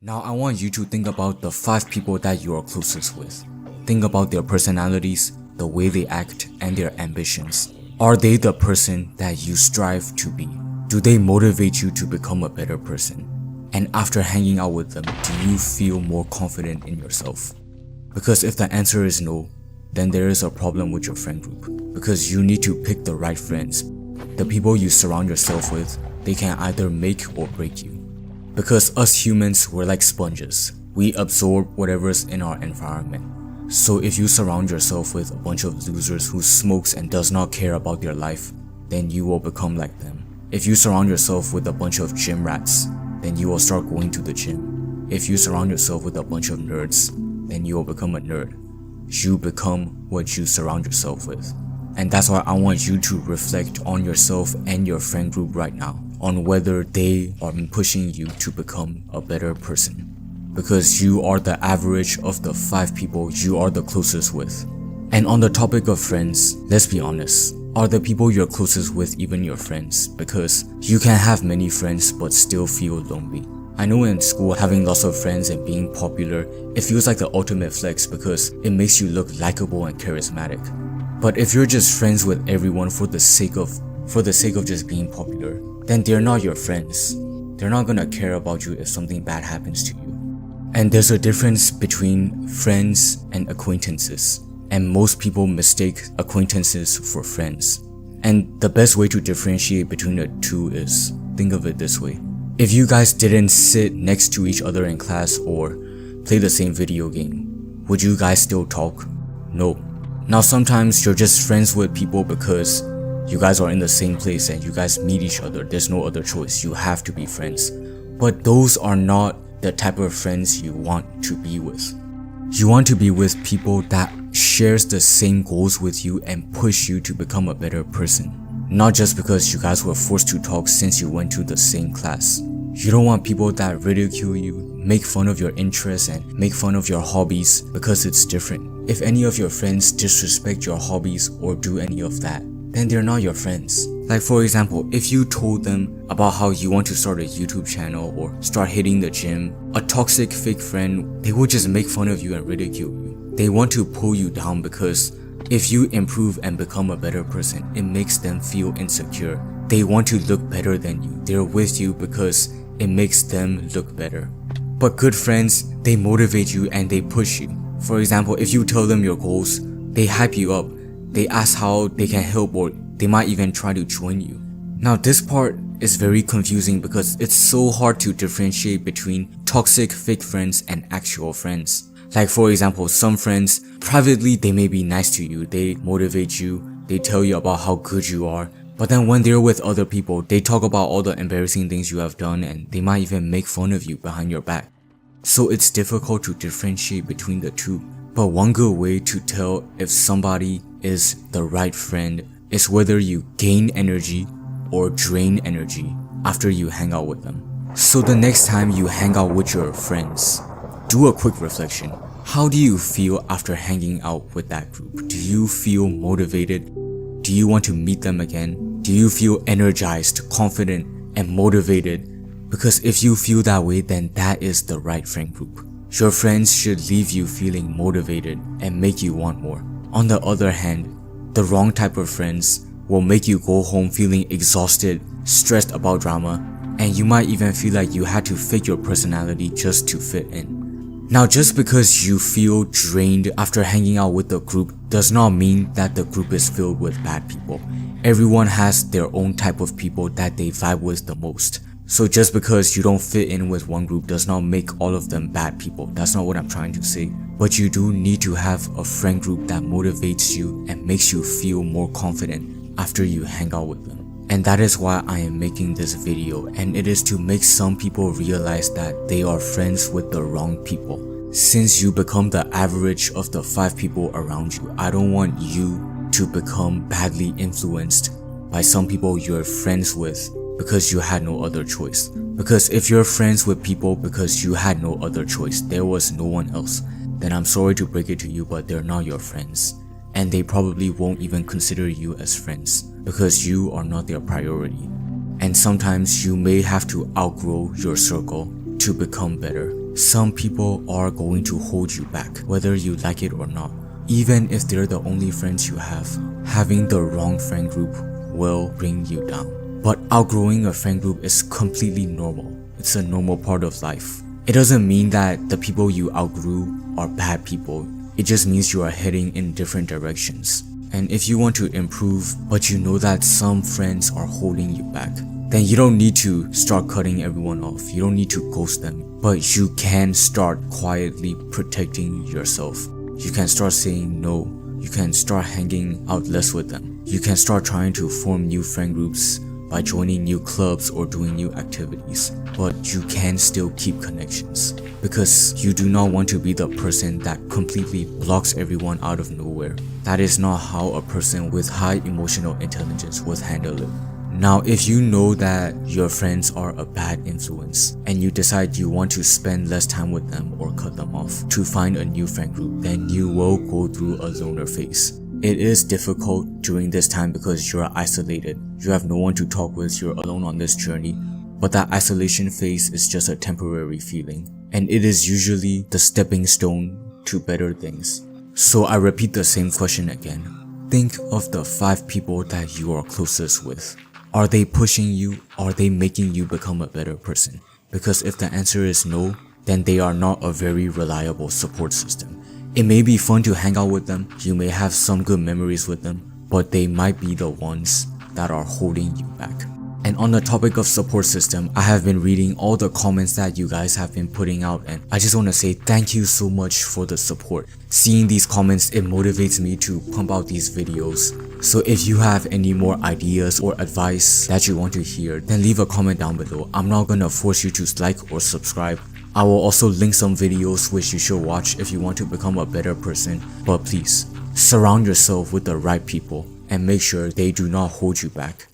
Now I want you to think about the 5 people that you are closest with. Think about their personalities, the way they act, and their ambitions. Are they the person that you strive to be? Do they motivate you to become a better person? And after hanging out with them, do you feel more confident in yourself? Because if the answer is no, then there is a problem with your friend group. Because you need to pick the right friends. The people you surround yourself with, they can either make or break you. Because us humans, we're like sponges. We absorb whatever's in our environment. So if you surround yourself with a bunch of losers who smokes and does not care about their life, then you will become like them. If you surround yourself with a bunch of gym rats, then you will start going to the gym. If you surround yourself with a bunch of nerds, then you will become a nerd. You become what you surround yourself with. And that's why I want you to reflect on yourself and your friend group right now, on whether they are pushing you to become a better person. Because you are the average of the 5 people you are the closest with. And on the topic of friends, let's be honest, are the people you're closest with even your friends? Because you can have many friends but still feel lonely. I know in school, having lots of friends and being popular, it feels like the ultimate flex because it makes you look likable and charismatic. But if you're just friends with everyone for the sake of just being popular, then they're not your friends. They're not gonna care about you if something bad happens to you. And there's a difference between friends and acquaintances. And most people mistake acquaintances for friends. And the best way to differentiate between the two is, think of it this way. If you guys didn't sit next to each other in class or play the same video game, would you guys still talk? No. Now sometimes you're just friends with people because you guys are in the same place and you guys meet each other. There's no other choice. You have to be friends. But those are not the type of friends you want to be with. You want to be with people that shares the same goals with you and push you to become a better person. Not just because you guys were forced to talk since you went to the same class. You don't want people that ridicule you, make fun of your interests and make fun of your hobbies because it's different. If any of your friends disrespect your hobbies or do any of that, then they're not your friends. Like for example, if you told them about how you want to start a YouTube channel or start hitting the gym, a toxic fake friend, they will just make fun of you and ridicule you. They want to pull you down because if you improve and become a better person, it makes them feel insecure. They want to look better than you. They're with you because it makes them look better. But good friends, they motivate you and they push you. For example, if you tell them your goals, they hype you up. They ask how they can help or they might even try to join you. Now this part is very confusing because it's so hard to differentiate between toxic fake friends and actual friends. Like for example, some friends, privately they may be nice to you, they motivate you, they tell you about how good you are. But then when they're with other people, they talk about all the embarrassing things you have done and they might even make fun of you behind your back. So it's difficult to differentiate between the two. But one good way to tell if somebody is the right friend is whether you gain energy or drain energy after you hang out with them. So the next time you hang out with your friends, do a quick reflection. How do you feel after hanging out with that group? Do you feel motivated? Do you want to meet them again? Do you feel energized, confident, and motivated? Because if you feel that way, then that is the right friend group. Your friends should leave you feeling motivated and make you want more. On the other hand, the wrong type of friends will make you go home feeling exhausted, stressed about drama, and you might even feel like you had to fake your personality just to fit in. Now just because you feel drained after hanging out with the group does not mean that the group is filled with bad people. Everyone has their own type of people that they vibe with the most. So just because you don't fit in with one group does not make all of them bad people. That's not what I'm trying to say. But you do need to have a friend group that motivates you and makes you feel more confident after you hang out with them. And that is why I am making this video, and it is to make some people realize that they are friends with the wrong people. Since you become the average of the 5 people around you, I don't want you to become badly influenced by some people you're friends with because you had no other choice. Because if you're friends with people because you had no other choice, there was no one else, then I'm sorry to break it to you, but they're not your friends. And they probably won't even consider you as friends because you are not their priority. And sometimes you may have to outgrow your circle to become better. Some people are going to hold you back, whether you like it or not. Even if they're the only friends you have, having the wrong friend group will bring you down. But outgrowing a friend group is completely normal. It's a normal part of life. It doesn't mean that the people you outgrew are bad people. It just means you are heading in different directions. And if you want to improve, but you know that some friends are holding you back, then you don't need to start cutting everyone off. You don't need to ghost them. But you can start quietly protecting yourself. You can start saying no. You can start hanging out less with them. You can start trying to form new friend groups by joining new clubs or doing new activities. But you can still keep connections, because you do not want to be the person that completely blocks everyone out of nowhere. That is not how a person with high emotional intelligence would handle it. Now, if you know that your friends are a bad influence and you decide you want to spend less time with them or cut them off to find a new friend group, then you will go through a loner phase. It is difficult during this time because you're isolated. You have no one to talk with, you're alone on this journey. But that isolation phase is just a temporary feeling, and it is usually the stepping stone to better things. So I repeat the same question again. Think of the 5 people that you are closest with. Are they pushing you? Are they making you become a better person? Because if the answer is no, then they are not a very reliable support system. It may be fun to hang out with them, you may have some good memories with them, but they might be the ones that are holding you back. And on the topic of support system, I have been reading all the comments that you guys have been putting out, and I just want to say thank you so much for the support. Seeing these comments, it motivates me to pump out these videos. So if you have any more ideas or advice that you want to hear, then leave a comment down below. I'm not gonna force you to like or subscribe. I will also link some videos which you should watch if you want to become a better person. But please, surround yourself with the right people and make sure they do not hold you back.